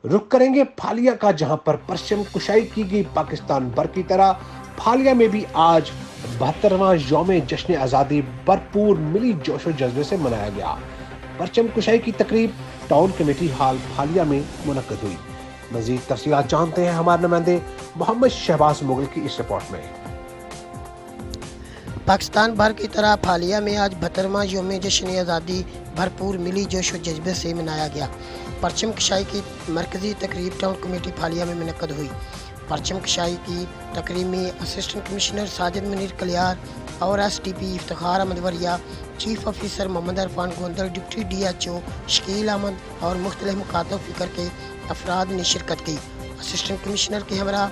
रुक करेंगे फालिया का, जहां पर परचम कुशाई की गई पाकिस्तान भर की तरह फालिया में भी आज 72वां यौम जश्न आज़ादी भरपूर मिली जोशो जज्बे से मनाया गया। परचम कुशाई की तकरीब टाउन कमेटी हॉल फालिया में मुनक्कद हुई। मजीद तफसीलात जानते हैं हमारे नुमाइंदे मोहम्मद शहबाज मुगल की इस रिपोर्ट में। पाकिस्तान भर की तरह फालिया में आज 72वां यौम जश्न आज़ादी भरपूर मिली जोश व जज्बे से मनाया गया। परचम कशाई की मरकज़ी तकरीब टाउन कमेटी फालिया में मुनक्कद हुई। परचम कशाई की तकरीब में असिस्टेंट कमिश्नर साजिद मुनीर कलियार और STP Iftikhar Ahmed Wariya, chief officer Mohammad Irfan Gondar, deputy DHO Shakeel Ahmed और मुख्तलिफ मुखातब फ़िक्र के अफराद ने शिरकत की। असिस्टेंट कमिश्नर के हमरा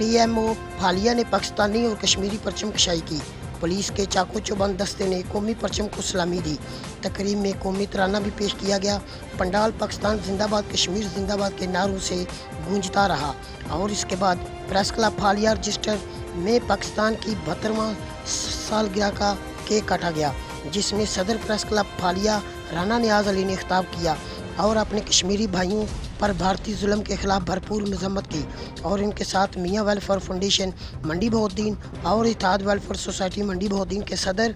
TMO फालिया ने पाकिस्तानी और कश्मीरी परचम कशाई की। पुलिस के चाको चौबंद दस्ते ने कौमी परचम को सलामी दी। तकरीब में कौमी तराना भी पेश किया गया। पंडाल पाकिस्तान जिंदाबाद कश्मीर जिंदाबाद के नारों से गूंजता रहा और इसके बाद प्रेस क्लब फालिया रजिस्टर में पाकिस्तान की 72वां सालगिरह का केक काटा गया, जिसमें सदर प्रेस क्लब फालिया राना नियाज अली ने खिताब किया और अपने कश्मीरी भाइयों पर भारतीय जुल्म के खिलाफ भरपूर मजम्मत की। और इनके साथ मियाँ वेलफेयर फाउंडेशन मंडी बहाउद्दीन और इत्तेहाद वेलफेयर सोसाइटी मंडी बहाउद्दीन के सदर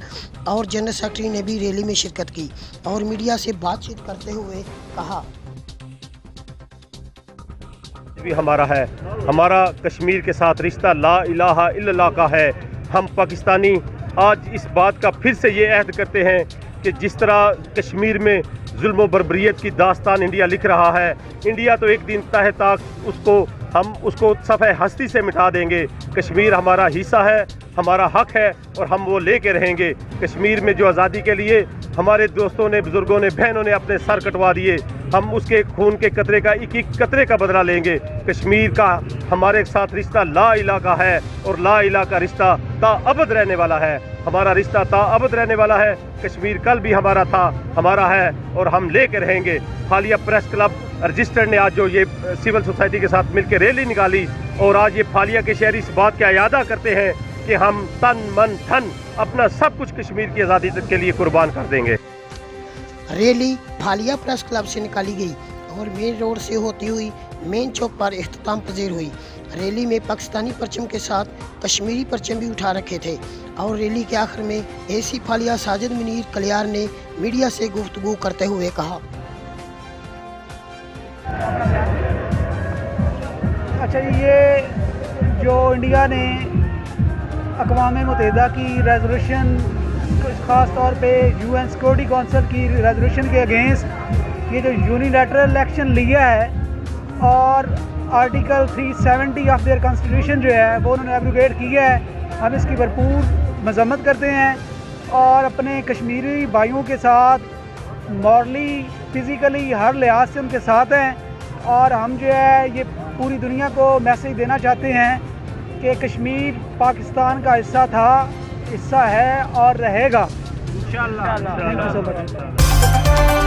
और जनरल सेक्रेटरी ने भी रैली में शिरकत की और मीडिया से बातचीत करते हुए कहा, भी हमारा है, हमारा कश्मीर के साथ रिश्ता ला इलाहा इल्लल्लाह का है। हम पाकिस्तानी आज इस बात का फिर से ये अहद करते हैं कि जिस तरह कश्मीर में जुल्म व बर्बरियत की दास्तान इंडिया लिख रहा है, इंडिया तो एक दिन तह तक हम उसको सफ़े हस्ती से मिटा देंगे। कश्मीर हमारा हिस्सा है, हमारा हक है और हम वो लेके रहेंगे। कश्मीर में जो आज़ादी के लिए हमारे दोस्तों ने, बुज़ुर्गों ने, बहनों ने अपने सर कटवा दिए, हम उसके खून के कतरे का एक एक कतरे का बदला लेंगे। कश्मीर का हमारे साथ रिश्ता ला इलाहा का है और ला इलाहा का रिश्ता ताअबद रहने वाला है। हमारा रिश्ता ताअबद रहने वाला है। कश्मीर कल भी हमारा था, हमारा है और हम लेके रहेंगे। फालिया प्रेस क्लब रजिस्टर ने आज जो ये सिविल सोसाइटी के साथ मिलकर रैली निकाली और आज ये फालिया के शहरी इस बात का यादा करते हैं कि हम तन मन धन अपना सब कुछ कश्मीर की आज़ादी के लिए कुर्बान कर देंगे। रैली फालिया प्रेस क्लब से निकाली गई और मेन रोड से होती हुई मेन चौक पर इख्तिताम पजीर हुई। रैली में पाकिस्तानी परचम के साथ कश्मीरी परचम भी उठा रखे थे और रैली के आखिर में AC फालिया साजिद मुनीर कलियार ने मीडिया से गुफ्तगू करते हुए कहा, अच्छा, ये जो इंडिया ने अक़वाम मुत्तहिदा की रेजोल्यूशन, ख़ास तौर पे UN सिक्योरिटी काउंसिल की रेजोल्यूशन के अगेंस्ट ये जो यूनिलैटरल इलेक्शन लिया है और आर्टिकल 370 ऑफ देयर कॉन्स्टिट्यूशन जो है वो उन्होंने एब्रोगेट किया है, हम इसकी भरपूर मजम्मत करते हैं और अपने कश्मीरी भाइयों के साथ मॉरली, फिज़िकली हर लिहाज से उनके साथ हैं। और हम जो है ये पूरी दुनिया को मैसेज देना चाहते हैं कि कश्मीर पाकिस्तान का हिस्सा था, हिस्सा है और रहेगा इंशाअल्लाह। Thank you so much.